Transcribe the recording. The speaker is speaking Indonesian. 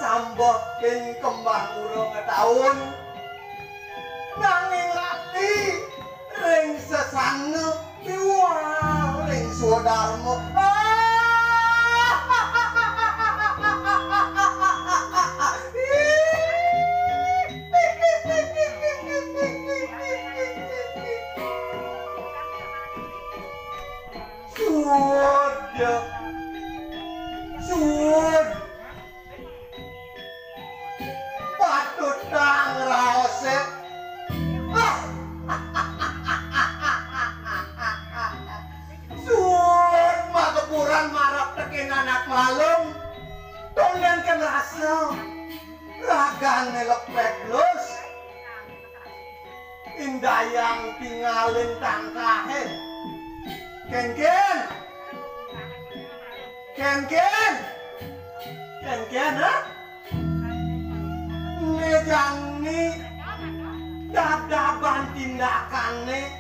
sambok ing kembang urung taun nanging ati ring sesane piwal ring swadarma Suwun patut nang raose suwun makepuran marap tekin anak malem tonden kan rasa ragane lepek lus indayang tingalin tangkahe ken ha? Ngejani dadaban tindakane